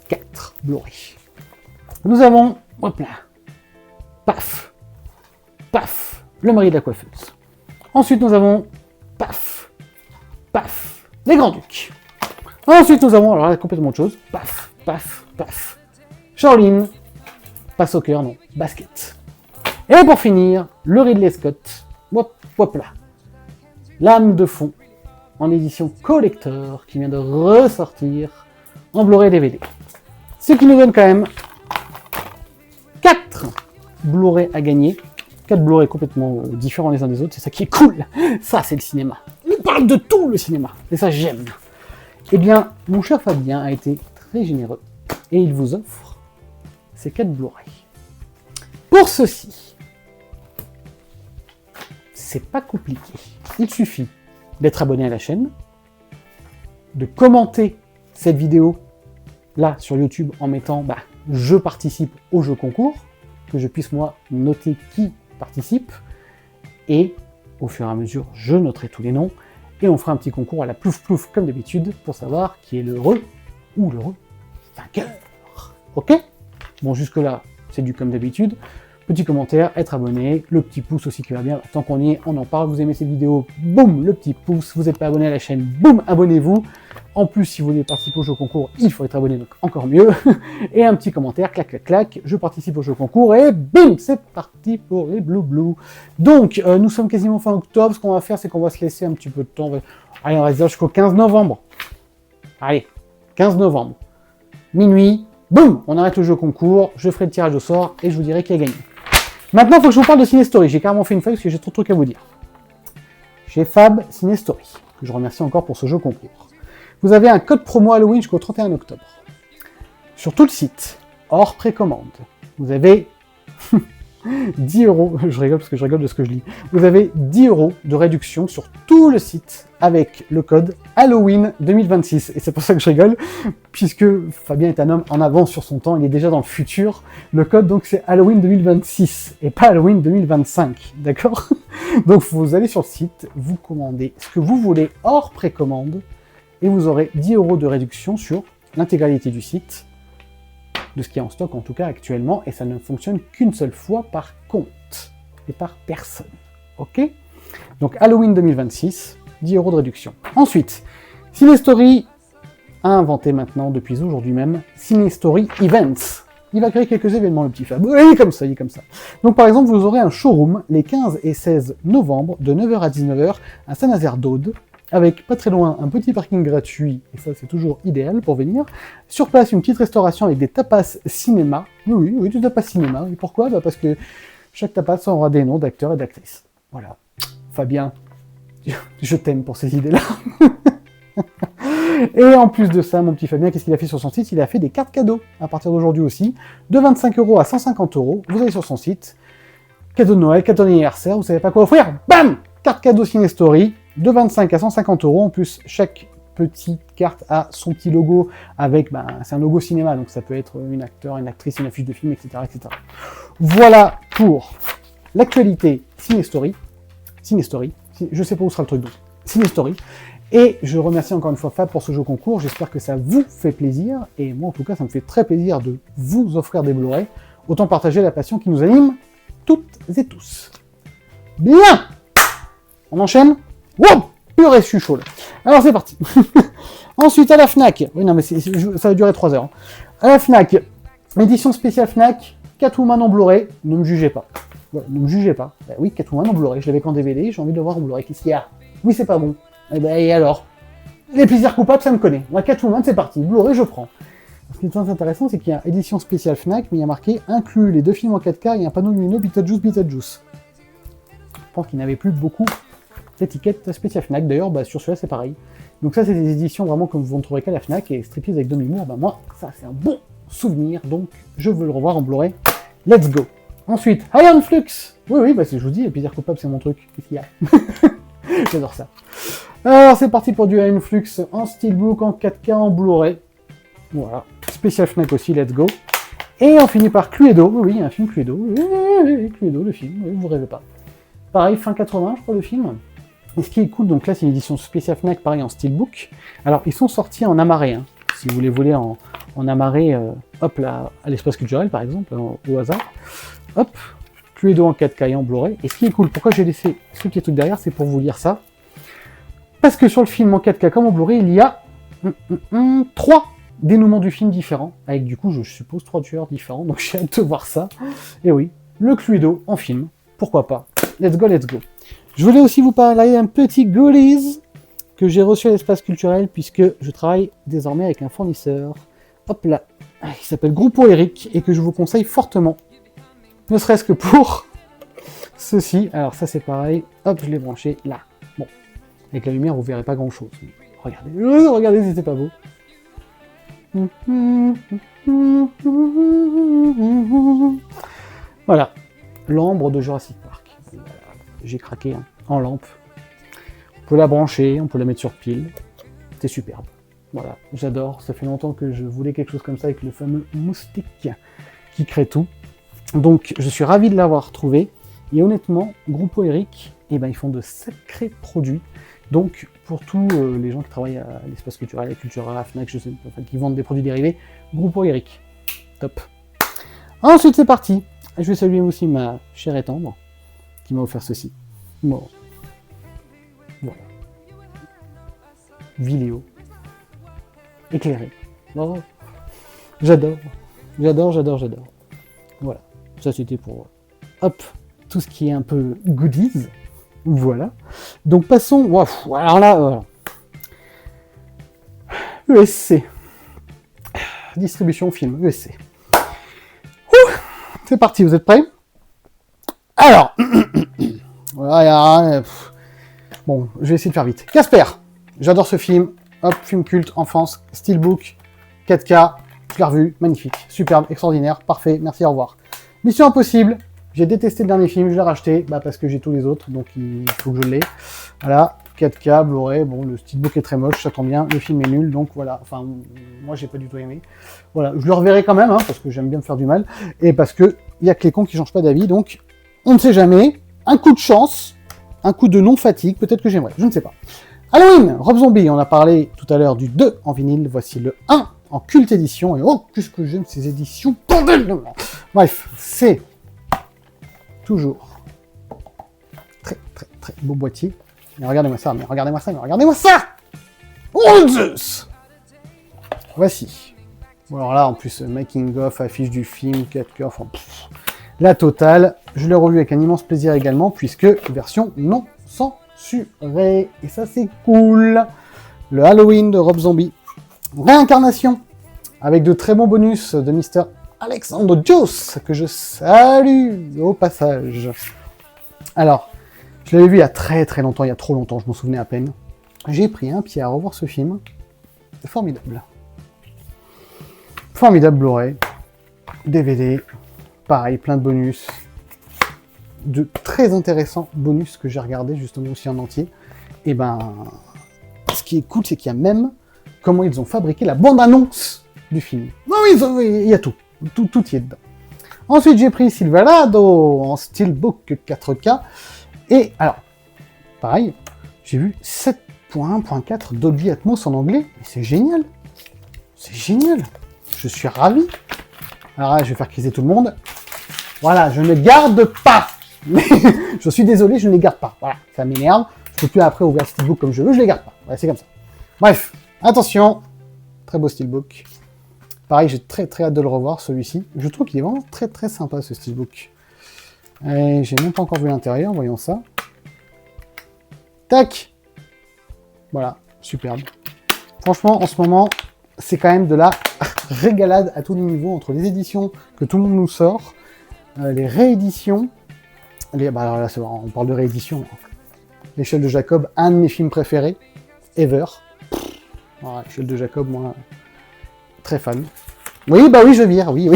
[SPEAKER 1] 4 Blu-ray. Nous avons, hop là, paf, le mari de la coiffeuse. Ensuite, nous avons, paf, les Grands-Ducs. Ensuite, nous avons, alors là, complètement autre chose, paf, Shaolin, pas soccer, non, basket. Et pour finir, le Ridley Scott, hop là, Lame de fond, en édition collector, qui vient de ressortir en Blu-ray DVD. Ce qui nous donne quand même 4 Blu-ray à gagner, 4 Blu-ray complètement différents les uns des autres, c'est ça qui est cool, ça c'est le cinéma. On parle de tout le cinéma, et ça j'aime. Eh bien, mon cher Fabien a été très généreux, et il vous offre ces 4 Blu-ray. Pour ceci, c'est pas compliqué, il suffit d'être abonné à la chaîne, de commenter cette vidéo là sur YouTube en mettant je participe au jeu concours, que je puisse moi noter qui participe, et au fur et à mesure je noterai tous les noms, et on fera un petit concours à la plouf plouf comme d'habitude pour savoir qui est l'heureux ou l'heureux vainqueur. Ok? Bon, jusque là c'est du comme d'habitude. Petit commentaire, être abonné, le petit pouce aussi qui va bien, tant qu'on y est, on en parle, vous aimez cette vidéo, boum, le petit pouce, vous n'êtes pas abonné à la chaîne, boum, abonnez-vous. En plus, si vous voulez participer au jeu concours, il faut être abonné, donc encore mieux. Et un petit commentaire, clac, clac, clac, je participe au jeu concours, et bim, c'est parti pour les Blue. Donc, nous sommes quasiment fin octobre, ce qu'on va faire, c'est qu'on va se laisser un petit peu de temps. Allez, on va dire jusqu'au 15 novembre. Allez, 15 novembre, minuit, boum, on arrête le jeu concours, je ferai le tirage au sort, et je vous dirai qui a gagné. Maintenant, il faut que je vous parle de Cinestory. J'ai carrément fait une feuille parce que j'ai trop de trucs à vous dire. Chez Fab Cinestory, que je remercie encore pour ce jeu concours. Vous avez un code promo Halloween jusqu'au 31 octobre. Sur tout le site, hors précommande, vous avez 10 €, je rigole parce que je rigole de ce que je lis, vous avez 10 € de réduction sur tout le site avec le code Halloween 2026. Et c'est pour ça que je rigole, puisque Fabien est un homme en avance sur son temps, il est déjà dans le futur. Le code, donc, c'est Halloween 2026 et pas Halloween 2025, d'accord? Donc, vous allez sur le site, vous commandez ce que vous voulez hors précommande, et vous aurez 10 € de réduction sur l'intégralité du site, de ce qui est en stock en tout cas actuellement, et ça ne fonctionne qu'une seule fois par compte, et par personne. Ok? Donc Halloween 2026, 10 € de réduction. Ensuite, Cinestory a inventé maintenant, depuis aujourd'hui même, Cinestory Events. Il va créer quelques événements, le petit Fab. Oui, il est comme ça, il est comme ça. Donc par exemple, vous aurez un showroom les 15 et 16 novembre, de 9h à 19h, à Saint-Nazaire d'Aude, avec pas très loin un petit parking gratuit, et ça c'est toujours idéal pour venir. Sur place, une petite restauration avec des tapas cinéma. Oui, du tapas cinéma. Et pourquoi? Parce que chaque tapas aura des noms d'acteurs et d'actrices. Voilà. Fabien, je t'aime pour ces idées-là. Et en plus de ça, mon petit Fabien, qu'est-ce qu'il a fait sur son site? Il a fait des cartes cadeaux, à partir d'aujourd'hui aussi, de 25 € à 150 €. Vous allez sur son site, cadeau de Noël, cadeau d'anniversaire, vous savez pas quoi offrir? Bam! Carte cadeau Cinestory, de 25 à 150 €. En plus, chaque petite carte a son petit logo avec, c'est un logo cinéma, donc ça peut être un acteur, une actrice, une affiche de film, etc., etc. Voilà pour l'actualité Cinestory. Je sais pas où sera le truc d'autre. Cinestory. Et je remercie encore une fois Fab pour ce jeu concours. J'espère que ça vous fait plaisir. Et moi, en tout cas, ça me fait très plaisir de vous offrir des Blu-ray. Autant partager la passion qui nous anime toutes et tous. Bien! On enchaîne? Wow! Purée, je suis chaud là. Alors c'est parti. Ensuite, à la Fnac. Oui, non, mais ça va durer 3 heures. À la Fnac, édition spéciale Fnac, Catwoman en Blu-ray. Ne me jugez pas. Ouais, ne me jugez pas. Bah oui, Catwoman en Blu-ray. Je l'avais qu'en DVD, j'ai envie de le voir en Blu-ray. Qu'est-ce qu'il y a? Oui, c'est pas bon. Et alors? Les plaisirs coupables, ça me connaît. Moi, Catwoman, c'est parti. Blu-ray, je prends. Ce qui est très intéressant, c'est qu'il y a édition spéciale Fnac, mais il y a marqué inclus les 2 films en 4K et un panneau lumineux Beetlejuice. Je pense qu'il n'avait plus beaucoup d'étiquettes spéciale Fnac. D'ailleurs, sur celui-là, c'est pareil. Donc ça, c'est des éditions vraiment comme vous ne trouverez qu'à la Fnac. Et Striptease avec Demi Moore, moi, ça, c'est un bon souvenir. Donc, je veux le revoir en Blu-ray. Let's go. Ensuite, Iron Flux. Oui, je vous dis, les plaisirs coupables, c'est mon truc. Qu'est-ce qu'il y a? J'adore ça. Alors, c'est parti pour du Iron Flux en Steelbook, en 4K, en Blu-ray. Voilà. Spécial Fnac aussi, let's go. Et on finit par Cluedo. Oui, un film Cluedo. Oui, Cluedo, le film. Oui, vous rêvez pas. Pareil, fin 80, je crois, le film. Et ce qui est cool, donc là, c'est une édition spéciale Fnac, pareil, en Steelbook. Alors, ils sont sortis en amarré, hein. Si vous les voulez en amarré, hop, là, à l'espace culturel, par exemple, au hasard. Hop, Cluedo en 4K et en Blu-ray. Et ce qui est cool, pourquoi j'ai laissé ce petit truc derrière, c'est pour vous lire ça. Parce que sur le film en 4K comme en Blu-ray, il y a 3 dénouement du film différent, avec du coup, je suppose, 3 tueurs différents, donc j'ai hâte de voir ça. Et oui, le Cluedo en film, pourquoi pas. Let's go, let's go. Je voulais aussi vous parler d'un petit goodies que j'ai reçu à l'espace culturel, puisque je travaille désormais avec un fournisseur, hop là, qui s'appelle Grupo Eric, et que je vous conseille fortement, ne serait-ce que pour ceci. Alors ça c'est pareil, hop, je l'ai branché là. Bon, avec la lumière vous verrez pas grand chose. Regardez, regardez si c'est pas beau. Voilà, l'ambre de Jurassic Park. J'ai craqué hein, en lampe. On peut la brancher, on peut la mettre sur pile. C'est superbe. Voilà, j'adore. Ça fait longtemps que je voulais quelque chose comme ça avec le fameux moustique qui crée tout. Donc je suis ravi de l'avoir trouvé. Et honnêtement, Grupo Eric, eh ben, ils font de sacrés produits. Donc pour tous les gens qui travaillent à l'espace culturel, à Cultura, à Fnac, je sais pas, enfin, qui vendent des produits dérivés, Grupo Eric. Top. Ensuite c'est parti. Je vais saluer aussi ma chère et tendre qui m'a offert ceci. Bon. Voilà. Vidéo. Éclairé. Oh. J'adore. J'adore. Voilà. Ça c'était pour... Hop. Tout ce qui est un peu goodies. Voilà. Donc passons... Wow. Alors là, voilà. ESC. Distribution film. ESC. C'est parti, vous êtes prêts? Alors... voilà, bon, je vais essayer de faire vite. Casper. J'adore ce film. Hop, film culte, enfance, steelbook, 4K, je l'ai revu, magnifique, superbe, extraordinaire, parfait, merci, au revoir. Mission Impossible, j'ai détesté le dernier film, je l'ai racheté, parce que j'ai tous les autres, donc il faut que je l'ai. Voilà, 4K, Blu-ray, bon, le steelbook est très moche, ça tombe bien, le film est nul, donc voilà, enfin, moi j'ai pas du tout aimé. Voilà, je le reverrai quand même, hein, parce que j'aime bien me faire du mal, et parce que il y a que les cons qui changent pas d'avis, donc on ne sait jamais, un coup de chance, un coup de non-fatigue, peut-être que j'aimerais, je ne sais pas. Halloween, Rob Zombie, on a parlé tout à l'heure du 2 en vinyle, voici le 1 en culte édition, et oh, qu'est-ce que j'aime ces éditions, bordel de merde. Bref, c'est toujours très beau boîtier. Mais regardez-moi ça, Oh Zeus. Voici. Bon, alors là, en plus, making of, affiche du film, 4K, enfin, la totale. Je l'ai revu avec un immense plaisir également, puisque version non censurée. Et ça, c'est cool. Le Halloween de Rob Zombie. Réincarnation, avec de très bons bonus de Mr. Alexandre Joss, que je salue au passage. Alors, je l'avais vu il y a très longtemps, il y a trop longtemps, je m'en souvenais à peine. J'ai pris un pied à revoir ce film. C'est formidable. Formidable Blu-ray, DVD, pareil, plein de bonus. De très intéressants bonus que j'ai regardé justement aussi en entier. Et ben, ce qui est cool, c'est qu'il y a même comment ils ont fabriqué la bande-annonce du film. Non, il y a tout. Tout y est dedans. Ensuite, j'ai pris Silverado en steelbook 4K. Et alors, pareil, j'ai vu 7.1.4 Dolby Atmos en anglais. Et c'est génial. C'est génial. Je suis ravi. Alors là, je vais faire criser tout le monde. Voilà, je ne garde pas. Je suis désolé, je ne les garde pas. Voilà, ça m'énerve. Je peux plus après ouvrir le steelbook comme je veux, je les garde pas. Voilà, c'est comme ça. Bref, attention. Très beau steelbook. Pareil, j'ai très hâte de le revoir, celui-ci. Je trouve qu'il est vraiment très sympa, ce steelbook. Et j'ai même pas encore vu l'intérieur, voyons ça. Tac. Voilà, superbe. Franchement, en ce moment, c'est quand même de la régalade à tous les niveaux, entre les éditions que tout le monde nous sort, les rééditions. Alors là, c'est vrai, on parle de réédition. L'échelle de Jacob, un de mes films préférés, ever. Voilà, l'échelle de Jacob, moi, très fan. Oui, bah oui, je vire, oui.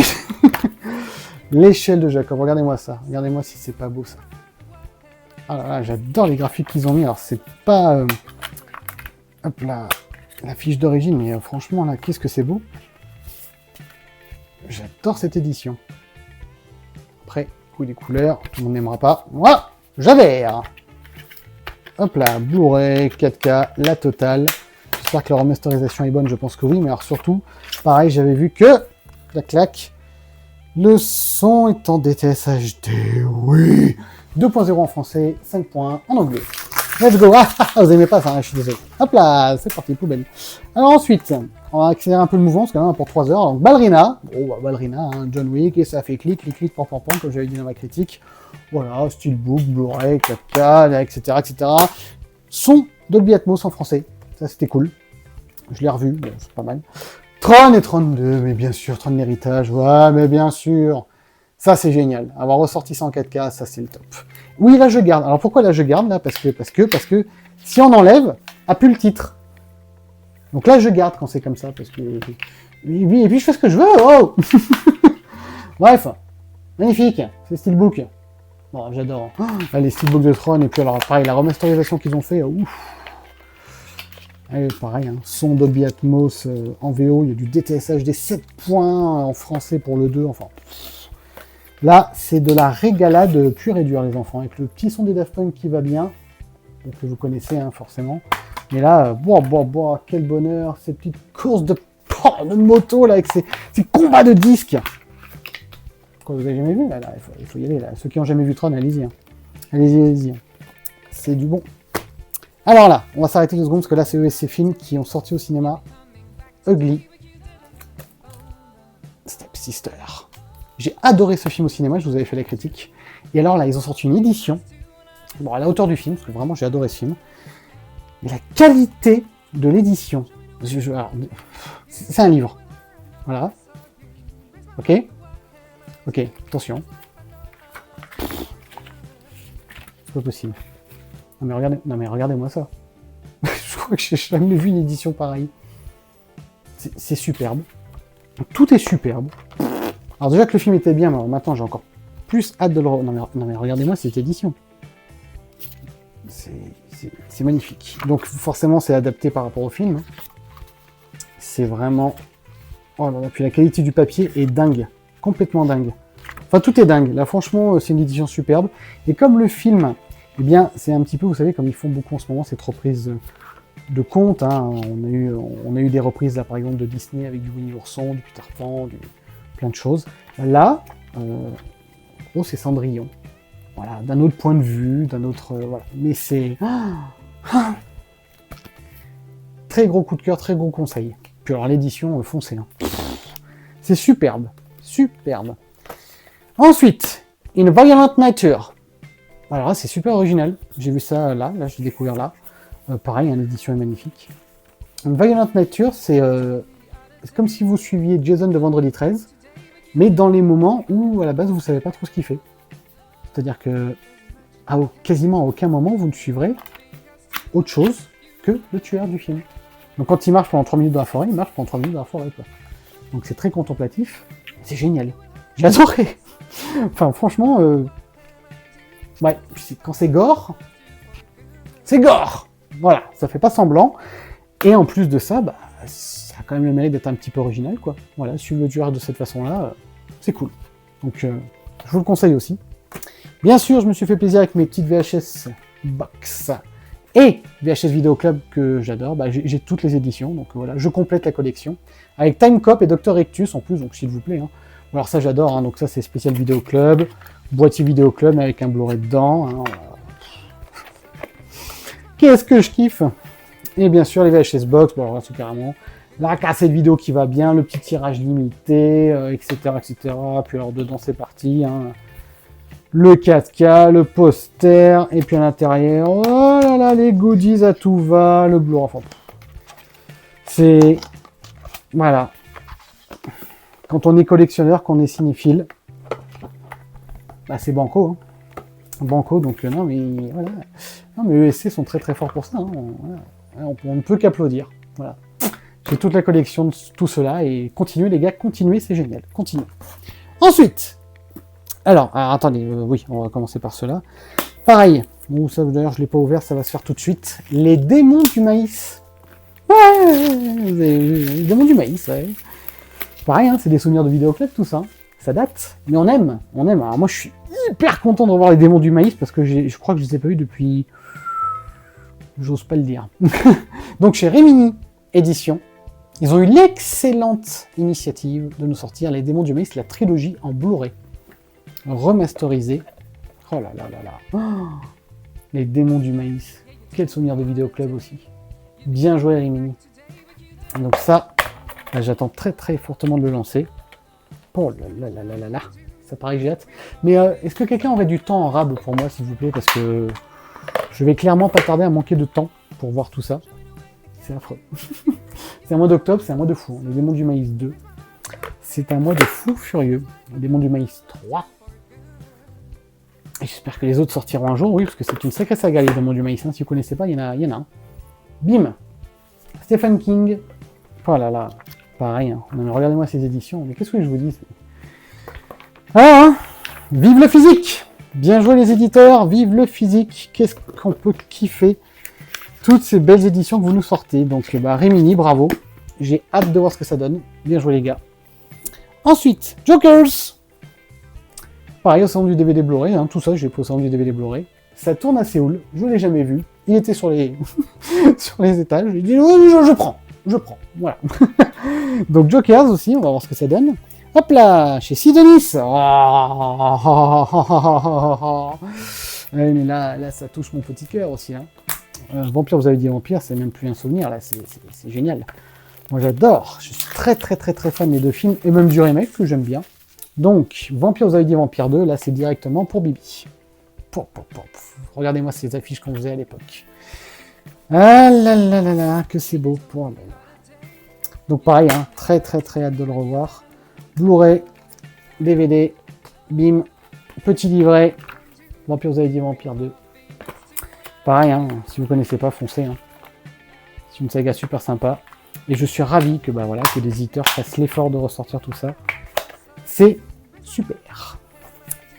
[SPEAKER 1] L'échelle de Jacob, regardez-moi ça. Regardez-moi si c'est pas beau, ça. Ah là là, j'adore les graphiques qu'ils ont mis. Alors, c'est pas... hop là, la fiche d'origine, mais franchement, là, qu'est-ce que c'est beau. J'adore cette édition. Après, coup des couleurs, tout le monde n'aimera pas. Moi, j'adhère. Hop là, Blu-ray, 4K, la totale. J'espère que la remasterisation est bonne, je pense que oui, mais alors surtout, pareil, j'avais vu que, clac, le son est en DTS HD, oui. 2.0 en français, 5 points en anglais. Let's go. Vous aimez pas ça, hein, je suis désolé. Hop là, c'est parti, poubelle. Alors ensuite, on va accélérer un peu le mouvement, parce qu'on en a pour 3 heures. Donc Ballerina, Ballerina, hein, John Wick, et ça fait clic, clic, clic, pam, pam, pam, comme j'avais dit dans ma critique. Voilà, Steelbook, Blu-ray, 4K, etc., etc. Son Dolby Atmos en français, ça c'était cool. Je l'ai revu, bon, c'est pas mal. Tron et Tron 2, mais bien sûr, Tron l'héritage, ouais, mais bien sûr. Ça c'est génial, avoir ressorti ça en 4K, ça c'est le top. Oui, là je garde. Alors pourquoi là je garde là parce que si on enlève, a plus le titre. Donc là je garde quand c'est comme ça, parce que... Oui, et puis je fais ce que je veux, oh. Bref, magnifique, c'est Steelbook. Bon, j'adore. Oh, les Steelbook de Tron, et puis alors pareil, la remasterisation qu'ils ont fait, ouf. Et pareil, hein, son Dolby Atmos en VO, il y a du DTS HD 7 points en français pour le 2, enfin... Là, c'est de la régalade pure et dure, les enfants, avec le petit son des Daft Punk qui va bien, que vous connaissez hein, forcément. Mais là, quel bonheur, ces petites courses de moto là, avec ces combats de disques. Quoi, vous avez jamais vu là, il faut y aller là. Ceux qui n'ont jamais vu Tron, allez-y. Hein. Allez-y. C'est du bon. Alors là, on va s'arrêter 2 secondes parce que là, c'est ESC Films qui ont sorti au cinéma Ugly Stepsister. J'ai adoré ce film au cinéma, je vous avais fait la critique. Et alors là, ils ont sorti une édition, bon, à la hauteur du film, parce que vraiment j'ai adoré ce film. Mais la qualité de l'édition, c'est un livre. Voilà. Ok, attention. C'est pas possible. Non mais regardez-moi ça. Je crois que j'ai jamais vu une édition pareille. C'est superbe. Tout est superbe. Alors déjà que le film était bien, mais maintenant j'ai encore plus hâte de le... Non mais regardez-moi cette édition. C'est magnifique. Donc forcément c'est adapté par rapport au film. C'est vraiment... Oh là là, puis la qualité du papier est dingue. Complètement dingue. Enfin tout est dingue. Là franchement c'est une édition superbe. Et comme le film, eh bien c'est un petit peu, vous savez, comme ils font beaucoup en ce moment, cette reprise de contes. Hein. On a eu des reprises là par exemple de Disney avec du Winnie l'ourson, du Peter Pan, plein de choses. Là, c'est Cendrillon. Voilà, d'un autre point de vue, d'un autre... voilà. Mais c'est... Très gros coup de cœur, très gros conseil. Puis alors l'édition, foncez. Hein. C'est superbe. Superbe. Ensuite, In Violent Nature. Alors là, c'est super original. J'ai vu ça là j'ai découvert là. Pareil, hein, l'édition est magnifique. In Violent Nature, c'est comme si vous suiviez Jason de Vendredi 13, mais dans les moments où, à la base, vous ne savez pas trop ce qu'il fait. C'est-à-dire que, quasiment à aucun moment, vous ne suivrez autre chose que le tueur du film. Donc quand il marche pendant 3 minutes dans la forêt, il marche pendant 3 minutes dans la forêt, quoi. Donc c'est très contemplatif, c'est génial. J'ai adoré. Enfin, franchement, ouais, quand c'est gore, voilà, ça fait pas semblant. Et en plus de ça, ça a quand même le mérite d'être un petit peu original, quoi. Voilà, suivre le tueur de cette façon-là, c'est cool. Donc, je vous le conseille aussi. Bien sûr, je me suis fait plaisir avec mes petites VHS box et VHS Vidéo Club que j'adore. J'ai toutes les éditions, donc voilà, je complète la collection. Avec Time Cop et Dr Rectus en plus, donc s'il vous plaît. Hein. Alors ça, j'adore, hein, donc ça, c'est spécial Vidéo Club, boîtier Vidéo Club avec un Blu-ray dedans. Hein, voilà. Qu'est-ce que je kiffe! Et bien sûr, les VHS Box, bon, alors là, c'est carrément la cassette vidéo qui va bien, le petit tirage limité, etc., etc. Puis alors, dedans, c'est parti. Hein. Le 4K, le poster, et puis à l'intérieur, oh là là, les goodies à tout va, le Blu-ray. Enfin, c'est... Voilà. Quand on est collectionneur, qu'on est cinéphile, c'est banco. Hein. Banco, donc non, mais voilà. Non, mais ESC sont très très forts pour ça. Hein. Voilà. On ne peut qu'applaudir. Voilà. J'ai toute la collection de tout cela et continuez les gars, continuez, c'est génial. Continuez. Ensuite, alors attendez, oui, on va commencer par cela. Pareil, ça d'ailleurs je l'ai pas ouvert, ça va se faire tout de suite. Les démons du maïs. Ouais, les démons du maïs, ouais. Pareil, hein, c'est des souvenirs de vidéoclub, tout ça. Ça date, mais on aime. Alors moi je suis hyper content de revoir les démons du maïs parce que je crois que je les ai pas vus depuis... J'ose pas le dire. Donc chez Remini Édition, ils ont eu l'excellente initiative de nous sortir les démons du maïs, la trilogie en Blu-ray. Remasterisée. Oh là là là là. Oh, les démons du maïs. Quel souvenir de vidéoclub aussi. Bien joué Rimini. Donc ça, là, j'attends très très fortement de le lancer. Oh là là là là là là. Ça paraît que j'ai hâte. Mais est-ce que quelqu'un aurait du temps en rab pour moi, s'il vous plaît? Parce que je vais clairement pas tarder à manquer de temps pour voir tout ça. C'est affreux. C'est un mois d'octobre, c'est un mois de fou. Les démons du maïs 2. C'est un mois de fou furieux. Les démons du maïs 3. Et j'espère que les autres sortiront un jour, oui, parce que c'est une sacrée saga, les démons du maïs. Hein. Si vous connaissez pas, il y en a un. Bim. Stephen King. Oh là là. Pareil. Hein. Non, mais regardez-moi ces éditions. Mais qu'est-ce que je vous dis? Ah, hein. Vive le physique! Bien joué les éditeurs, vive le physique. Qu'est-ce qu'on peut kiffer toutes ces belles éditions que vous nous sortez. Donc, bah, Rimini, bravo. J'ai hâte de voir ce que ça donne. Bien joué les gars. Ensuite, Jokers. Pareil, au salon du DVD Blu-ray, hein, tout ça, j'ai pris au salon du DVD Blu-ray. Ça tourne à Séoul, je l'ai jamais vu. Il était sur les sur les étages. J'ai dit, oh, je prends. Voilà. Donc Jokers aussi, on va voir ce que ça donne. Hop là, chez Sidonis. Ouais, mais là, ça touche mon petit cœur aussi. Hein. Vampire, vous avez dit Vampire, c'est même plus un souvenir, là, c'est génial. Moi j'adore, je suis très fan des deux films, et même du remake que j'aime bien. Donc, Vampire, vous avez dit Vampire 2, là c'est directement pour Bibi. Regardez-moi ces affiches qu'on faisait à l'époque. Ah là là là là, que c'est beau. Donc pareil, hein, très hâte de le revoir. Blu-ray, DVD, bim, petit livret. Vampire, vous avez dit Vampire 2. Pareil, hein, si vous connaissez pas, foncez. Hein. C'est une saga super sympa. Et je suis ravi que, bah, voilà, que les éditeurs fassent l'effort de ressortir tout ça. C'est super.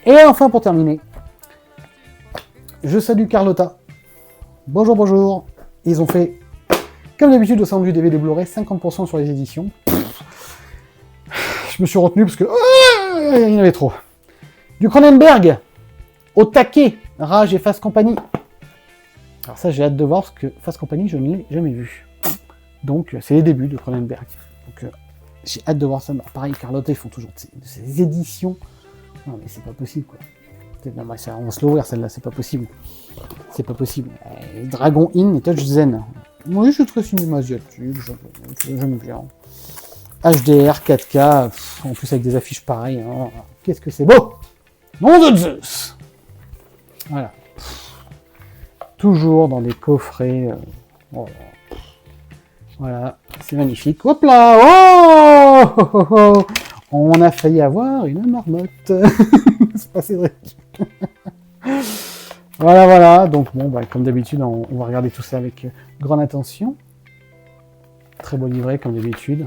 [SPEAKER 1] Et enfin, pour terminer, je salue Carlotta. Bonjour. Ils ont fait, comme d'habitude, au salon du DVD Blu-ray, 50% sur les éditions. Je me suis retenu parce que il y en avait trop. Du Cronenberg, au taquet, Rage et Fast Company. Alors ça, j'ai hâte de voir parce que Fast Company, je ne l'ai jamais vu. Donc, c'est les débuts de Cronenberg. Donc, j'ai hâte de voir ça. Bah, pareil, Carlotta, ils font toujours ces éditions. Non, mais c'est pas possible, quoi. Non, bah, on va se l'ouvrir, celle-là, c'est pas possible. C'est pas possible. Dragon Inn et Touch Zen. Oui, je suis très cinéma asiatique, j'aime bien. HDR, 4K, en plus avec des affiches pareilles. Hein. Qu'est-ce que c'est beau! Nom de Zeus! Voilà. Toujours dans des coffrets. Voilà, c'est magnifique. Hop là! Oh, on a failli avoir une marmotte. C'est pas Cédric. Voilà. Donc bon, bah, comme d'habitude, on va regarder tout ça avec grande attention. Très beau livret, comme d'habitude.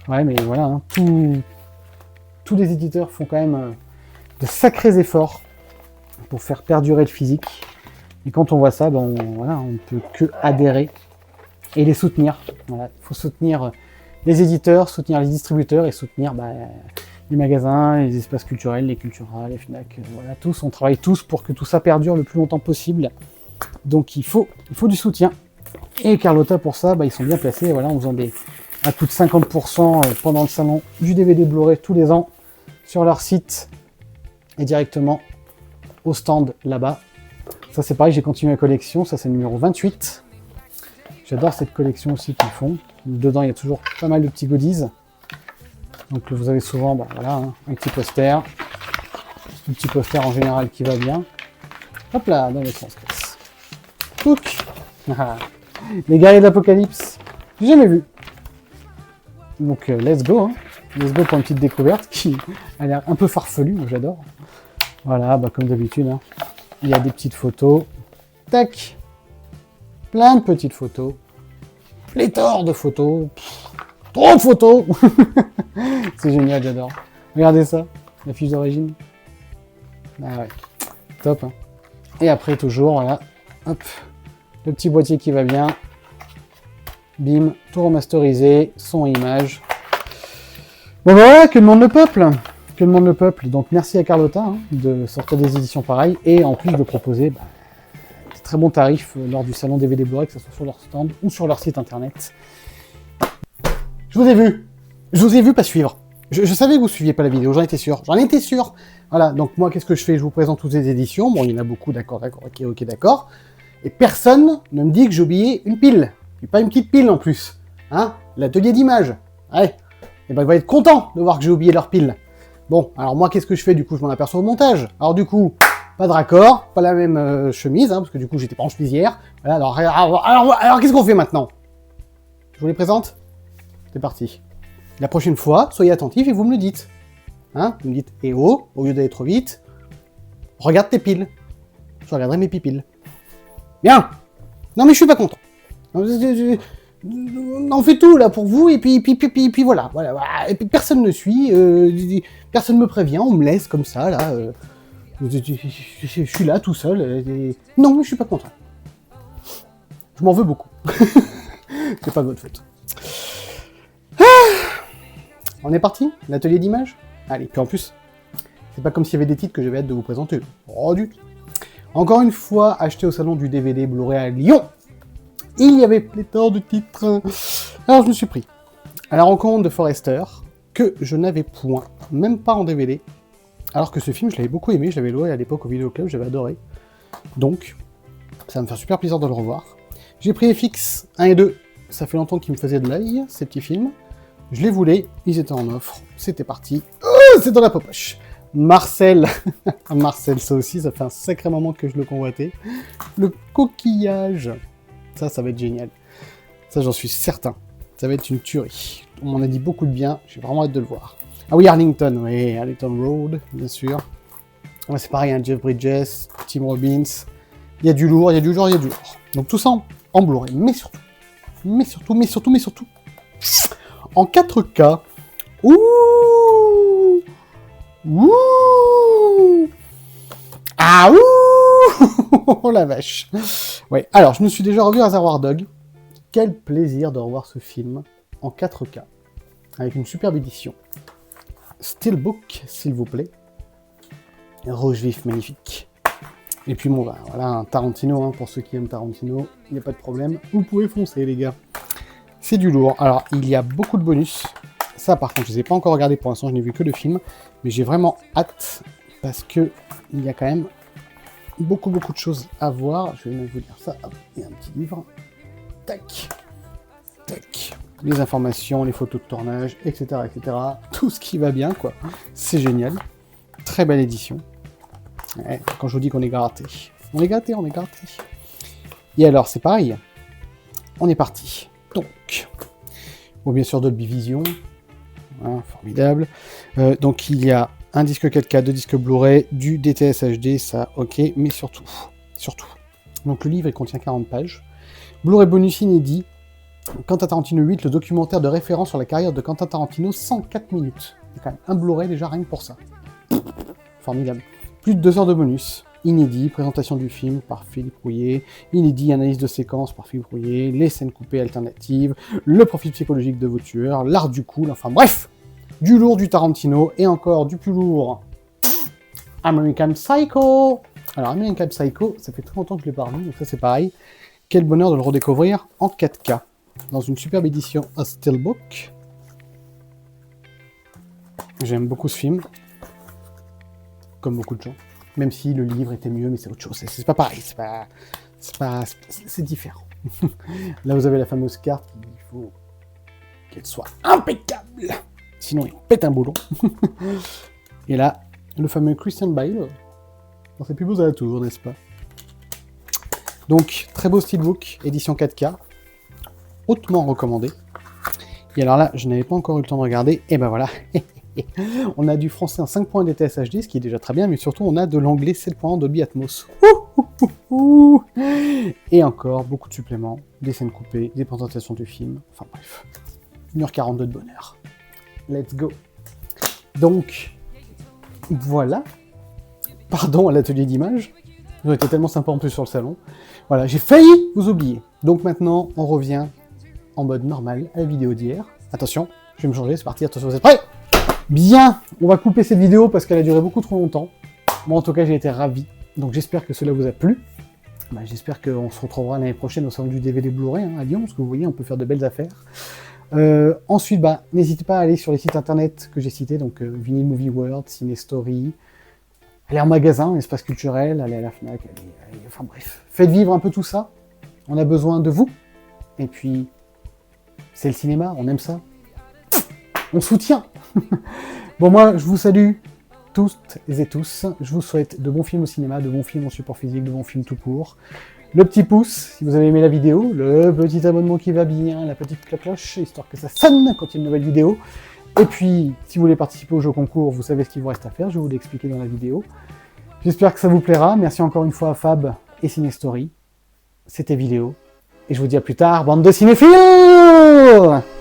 [SPEAKER 1] Ouais, mais voilà, hein, tous les éditeurs font quand même de sacrés efforts pour faire perdurer le physique. Et quand on voit ça, ben voilà, on ne peut que adhérer et les soutenir. Voilà, il faut soutenir les éditeurs, soutenir les distributeurs et soutenir les magasins, les espaces culturels, les Cultura, les Fnac. Voilà, tous, on travaille tous pour que tout ça perdure le plus longtemps possible. Donc il faut du soutien. Et Carlotta, pour ça, ils sont bien placés. Voilà, en faisant à plus de 50% pendant le salon du DVD Blu-ray tous les ans sur leur site et directement au stand là-bas. Ça c'est pareil, j'ai continué la collection, ça c'est le numéro 28. J'adore cette collection aussi qu'ils font. Dedans il y a toujours pas mal de petits goodies. Donc vous avez souvent voilà, hein, un petit poster. Un petit poster en général qui va bien. Hop là, dans les transcrits. Touc. Les guerriers de l'Apocalypse, j'ai jamais vu. Donc let's go, hein. Let's go pour une petite découverte qui a l'air un peu farfelue, moi j'adore. Voilà, comme d'habitude, hein. Il y a des petites photos. Tac. Plein de petites photos. Pléthore de photos. Trop de photos. C'est génial, j'adore. Regardez ça, la fiche d'origine. Ah ouais, top. Hein. Et après, toujours, voilà. Hop. Le petit boîtier qui va bien. Bim, tout remasterisé, son et image. Bon voilà, que demande le peuple? Que demande le peuple? Donc merci à Carlotta hein, de sortir des éditions pareilles et en plus de proposer des très bons tarifs lors du salon DVD Blu-ray, que ce soit sur leur stand ou sur leur site internet. Je vous ai vu pas suivre. Je savais que vous suiviez pas la vidéo, j'en étais sûr. Voilà, donc moi qu'est-ce que je fais? Je vous présente toutes les éditions. Bon, il y en a beaucoup, d'accord, ok, d'accord. Et personne ne me dit que j'ai oublié une pile. Et pas une petite pile en plus. Hein, l'atelier d'image. Ouais. Et ben, ils vont être contents de voir que j'ai oublié leur pile. Bon, alors moi, qu'est-ce que je fais? Du coup, je m'en aperçois au montage. Alors du coup, pas de raccord, pas la même chemise, hein, parce que du coup, j'étais pas en chemise hier. Voilà, alors qu'est-ce qu'on fait maintenant? Je vous les présente? C'est parti. La prochaine fois, soyez attentifs et vous me le dites. Hein, vous me dites, eh oh, au lieu d'aller trop vite, regarde tes piles. Je regarderai mes pipiles. Bien. Non mais je suis pas content. On fait tout là pour vous et puis voilà. Et puis personne ne suit, personne me prévient, on me laisse comme ça là. Je suis là tout seul. Non mais je suis pas content. Je m'en veux beaucoup. C'est pas de votre faute. On est parti? L'atelier d'image? Allez, puis en plus, c'est pas comme s'il y avait des titres que j'avais hâte de vous présenter. Oh du tout. Encore une fois, acheté au salon du DVD Blu-ray à Lyon. Il y avait pléthore de titres. Alors je me suis pris à la rencontre de Forrester, que je n'avais point, même pas en DVD. Alors que ce film, je l'avais beaucoup aimé, je l'avais loué à l'époque au vidéoclub, j'avais adoré. Donc, ça va me faire super plaisir de le revoir. J'ai pris FX 1 et 2, ça fait longtemps qu'ils me faisaient de l'œil, ces petits films. Je les voulais, ils étaient en offre, c'était parti. Oh, c'est dans la poche. Marcel, Marcel, ça aussi, ça fait un sacré moment que je le convoitais. Le coquillage, ça va être génial. Ça, j'en suis certain. Ça va être une tuerie. On m'en a dit beaucoup de bien, j'ai vraiment hâte de le voir. Ah oui, Arlington, oui, Arlington Road, bien sûr. Ouais, c'est pareil, hein, Jeff Bridges, Tim Robbins. Il y a du lourd, il y a du lourd, il y a du lourd. Donc tout ça en Blu-ray, mais surtout, en 4K. Ouh! Ouh! Ah ouh! Oh la vache! Ouais, alors je me suis déjà revu Reservoir Dog. Quel plaisir de revoir ce film en 4K, avec une superbe édition. Steelbook, s'il vous plaît. Rouge vif, magnifique. Et puis bon, bah, voilà, un Tarantino, hein, pour ceux qui aiment Tarantino, il n'y a pas de problème. Vous pouvez foncer, les gars. C'est du lourd. Alors, il y a beaucoup de bonus. Ça, par contre, je ne les ai pas encore regardés pour l'instant, je n'ai vu que le film. Mais j'ai vraiment hâte, parce que il y a quand même beaucoup de choses à voir. Je vais même vous dire ça. Hop, il y a un petit livre. Tac. Tac. Les informations, les photos de tournage, etc., etc. Tout ce qui va bien, quoi. C'est génial. Très belle édition. Ouais, quand je vous dis qu'on est gratté. On est gâté, on est gratté. Et alors, c'est pareil. On est parti. Donc, bon, bien sûr, Dolby Vision. Hein, formidable. Donc, il y a un disque 4K, deux disques Blu-ray, du DTS HD, ça, ok. Mais surtout. Donc, le livre, il contient 40 pages. Blu-ray bonus inédit. Quentin Tarantino 8, le documentaire de référence sur la carrière de Quentin Tarantino, 104 minutes. C'est quand même un Blu-ray déjà rien que pour ça. Formidable. Plus de 2 heures de bonus. Inédit, présentation du film par Philippe Rouillet. Inédit, analyse de séquence par Philippe Rouillet. Les scènes coupées alternatives. Le profil psychologique de vos tueurs. L'art du cool. Enfin bref, du lourd du Tarantino. Et encore du plus lourd. American Psycho. Alors American Psycho, ça fait très longtemps que je l'ai pas revu, donc ça c'est pareil. Quel bonheur de le redécouvrir en 4K. Dans une superbe édition à Steelbook. J'aime beaucoup ce film. Comme beaucoup de gens. Même si le livre était mieux, mais c'est autre chose. C'est pas pareil. C'est différent. Là, vous avez la fameuse carte. Il faut qu'elle soit impeccable. Sinon, il pète un boulon. Et là, le fameux Christian Bale. Dans ses plus beaux atours, n'est-ce pas? Donc, très beau steelbook, édition 4K. Hautement recommandé. Et alors là, je n'avais pas encore eu le temps de regarder. Et ben voilà. On a du français en 5.1 DTS HD, ce qui est déjà très bien, mais surtout on a de l'anglais 7.1 Dolby Atmos. Et encore beaucoup de suppléments, des scènes coupées, des présentations du film, enfin bref, 1h42 de bonheur. Let's go. Donc, voilà. Pardon à l'atelier d'image, ils ont été tellement sympas en plus sur le salon. Voilà, j'ai failli vous oublier. Donc maintenant, on revient en mode normal à la vidéo d'hier. Attention, je vais me changer, c'est parti, attention, vous êtes prêts? Bien, on va couper cette vidéo parce qu'elle a duré beaucoup trop longtemps. Moi en tout cas j'ai été ravi, donc j'espère que cela vous a plu. Bah, j'espère qu'on se retrouvera l'année prochaine au salon du DVD Blu-ray à Lyon, parce que vous voyez on peut faire de belles affaires. Ensuite, bah, n'hésitez pas à aller sur les sites internet que j'ai cités, donc Vinyl Movie World, Ciné Story, aller en magasin, espace culturel, aller à la FNAC, enfin bref. Faites vivre un peu tout ça. On a besoin de vous. Et puis, c'est le cinéma, on aime ça. On soutient. Bon, moi, je vous salue toutes et tous. Je vous souhaite de bons films au cinéma, de bons films en support physique, de bons films tout court. Le petit pouce, si vous avez aimé la vidéo, le petit abonnement qui va bien, la petite cloche, histoire que ça sonne quand il y a une nouvelle vidéo. Et puis, si vous voulez participer au jeu concours, vous savez ce qu'il vous reste à faire, je vais vous l'expliquer dans la vidéo. J'espère que ça vous plaira. Merci encore une fois à Fab et Cinestory. C'était vidéo. Et je vous dis à plus tard, bande de cinéphiles!